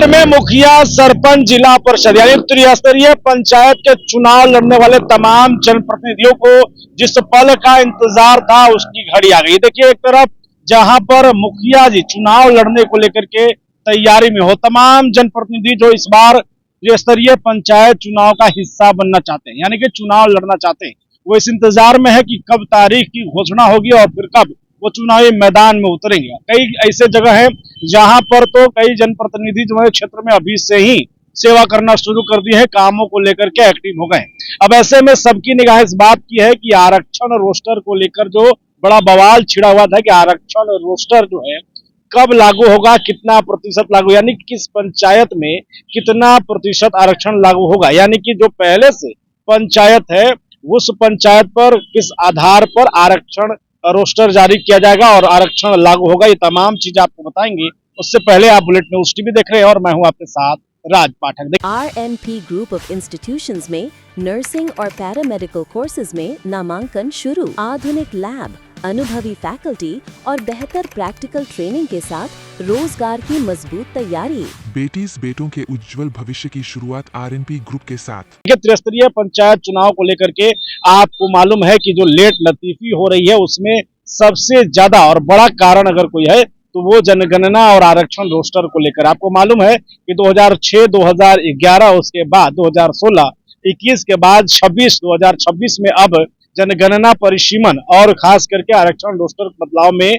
बिहार में मुखिया, सरपंच, जिला परिषद यानी त्रिस्तरीय पंचायत के चुनाव लड़ने वाले तमाम जनप्रतिनिधियों को जिस पल का इंतजार था उसकी घड़ी आ गई। देखिए, एक तरफ जहां पर मुखिया जी चुनाव लड़ने को लेकर के तैयारी में हो, तमाम जनप्रतिनिधि जो इस बार त्रिस्तरीय पंचायत चुनाव का हिस्सा बनना चाहते हैं यानी कि चुनाव लड़ना चाहते हैं, वो इस इंतजार में है कि कब तारीख की घोषणा होगी और फिर कब वो चुनावी मैदान में उतरेंगे। कई ऐसे जगह हैं जहां पर तो कई जनप्रतिनिधि जो है क्षेत्र में अभी से ही सेवा करना शुरू कर दी है, कामों को लेकर के एक्टिव हो गए। अब ऐसे में सबकी निगाह इस बात की है कि आरक्षण रोस्टर को लेकर जो बड़ा बवाल छिड़ा हुआ था कि आरक्षण रोस्टर जो है कब लागू होगा, कितना प्रतिशत लागू, यानी कि किस पंचायत में कितना प्रतिशत आरक्षण लागू होगा, यानी कि जो पहले से पंचायत है उस पंचायत पर किस आधार पर आरक्षण रोस्टर जारी किया जाएगा और आरक्षण लागू होगा। ये तमाम चीजें आपको बताएंगे। उससे पहले आप बुलेट न्यूज टीवी देख रहे हैं और मैं हूं आपके साथ राज पाठक। RNP ग्रुप ऑफ इंस्टीट्यूशंस में नर्सिंग और पैरामेडिकल कोर्सेज में नामांकन शुरू। आधुनिक लैब, अनुभवी फैकल्टी और बेहतर प्रैक्टिकल ट्रेनिंग के साथ रोजगार की मजबूत तैयारी। बेटीज बेटों के उज्जवल भविष्य की शुरुआत RNP ग्रुप के साथ। त्रिस्तरीय पंचायत चुनाव को लेकर के आपको मालूम है कि जो लेट लतीफी हो रही है उसमें सबसे ज्यादा और बड़ा कारण अगर कोई है तो वो जनगणना और आरक्षण रोस्टर को लेकर। आपको मालूम है कि 2006, 2011, उसके बाद 2016, 21 के बाद 2026 में अब जनगणना परिसीमन और खास करके आरक्षण रोस्टर बदलाव में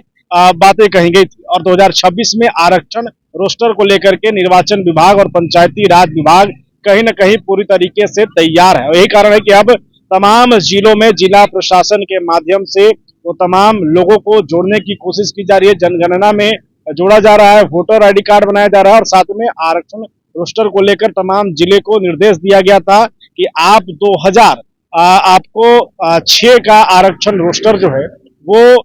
बातें कही गई थी और 2026 में आरक्षण रोस्टर को लेकर के निर्वाचन विभाग और पंचायती राज विभाग कहीं न कहीं पूरी तरीके से तैयार है। यही कारण है कि अब तमाम जिलों में जिला प्रशासन के माध्यम से तो तमाम लोगों को जोड़ने की कोशिश की जा रही है, जनगणना में जोड़ा जा रहा है, वोटर आईडी कार्ड बनाया जा रहा है और साथ में आरक्षण रोस्टर को लेकर तमाम जिले को निर्देश दिया गया था कि आप 2006 का आरक्षण रोस्टर जो है वो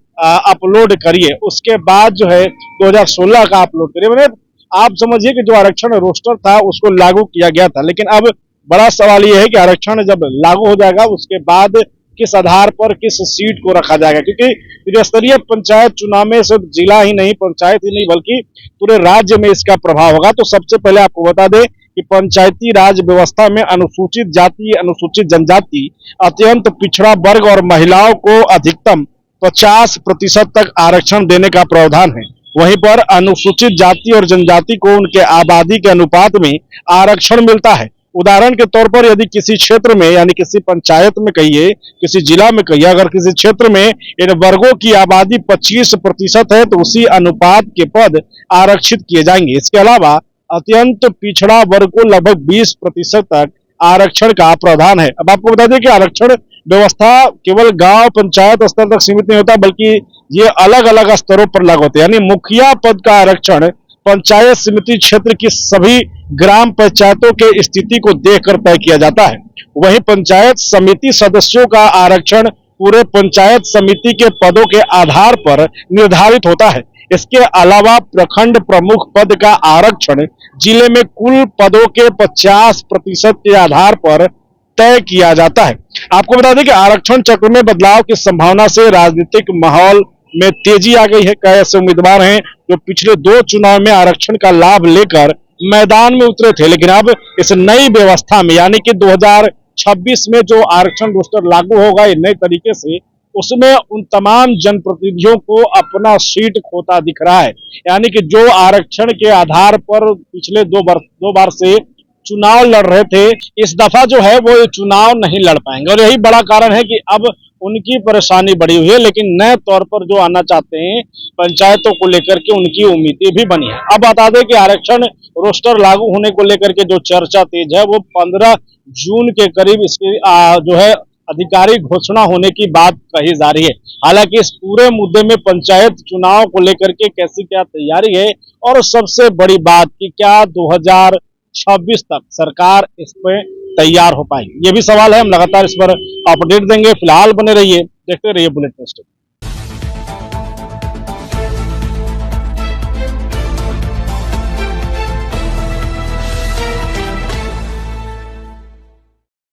अपलोड करिए, उसके बाद जो है 2016 का अपलोड करिए। मैंने आप समझिए कि जो आरक्षण रोस्टर था उसको लागू किया गया था, लेकिन अब बड़ा सवाल ये है कि आरक्षण जब लागू हो जाएगा उसके बाद किस आधार पर किस सीट को रखा जाएगा, क्योंकि त्रिस्तरीय पंचायत चुनाव में सिर्फ जिला ही नहीं, पंचायत ही नहीं बल्कि पूरे राज्य में इसका प्रभाव होगा। तो सबसे पहले आपको बता दें कि पंचायती राज व्यवस्था में अनुसूचित जाति, अनुसूचित जनजाति, अत्यंत पिछड़ा वर्ग और महिलाओं को अधिकतम 50% तक आरक्षण देने का प्रावधान है। वहीं पर अनुसूचित जाति और जनजाति को उनके आबादी के अनुपात में आरक्षण मिलता है। उदाहरण के तौर पर यदि किसी क्षेत्र में यानी किसी पंचायत में कहिए, किसी जिला में कहिए, अगर किसी क्षेत्र में इन वर्गों की आबादी 25% है तो उसी अनुपात के पद आरक्षित किए जाएंगे। इसके अलावा अत्यंत पिछड़ा वर्ग को लगभग 20% तक आरक्षण का प्रावधान है। अब आपको बता दें कि आरक्षण व्यवस्था केवल गांव पंचायत स्तर तक सीमित नहीं होता बल्कि ये अलग अलग स्तरों पर लागू होते हैं। यानी मुखिया पद का आरक्षण पंचायत समिति क्षेत्र की सभी ग्राम पंचायतों के स्थिति को देखकर तय किया जाता है। वहीं पंचायत समिति सदस्यों का आरक्षण पूरे पंचायत समिति के पदों के आधार पर निर्धारित होता है। इसके अलावा प्रखंड प्रमुख पद का आरक्षण जिले में कुल पदों के 50% के आधार पर तय किया जाता है। आपको बता दें कि आरक्षण चक्र में बदलाव की संभावना से राजनीतिक माहौल में तेजी आ गई है। कई ऐसे उम्मीदवार हैं जो पिछले 2 चुनाव में आरक्षण का लाभ लेकर मैदान में उतरे थे, लेकिन अब इस नई व्यवस्था में यानी कि 2026 में जो आरक्षण रोस्टर लागू होगा ये नए तरीके से, उसमें उन तमाम जनप्रतिनिधियों को अपना सीट खोता दिख रहा है। यानी कि जो आरक्षण के आधार पर पिछले दो बार से चुनाव लड़ रहे थे, इस दफा जो है वो ये चुनाव नहीं लड़ पाएंगे और यही बड़ा कारण है कि अब उनकी परेशानी बढ़ी हुई है। लेकिन नए तौर पर जो आना चाहते हैं पंचायतों को लेकर के उनकी उम्मीदें भी बनी है। अब बता दें कि आरक्षण रोस्टर लागू होने को लेकर के जो चर्चा तेज है वो 15 जून के करीब इसकी जो है आधिकारिक घोषणा होने की बात कही जा रही है। हालांकि इस पूरे मुद्दे में पंचायत चुनाव को लेकर के कैसी क्या तैयारी है और सबसे बड़ी बात कि क्या 2026 तक सरकार इस पे तैयार हो पाएगी, ये भी सवाल है। हम लगातार इस पर अपडेट देंगे। फिलहाल बने रहिए, देखते रहिए बुलेट न्यूज।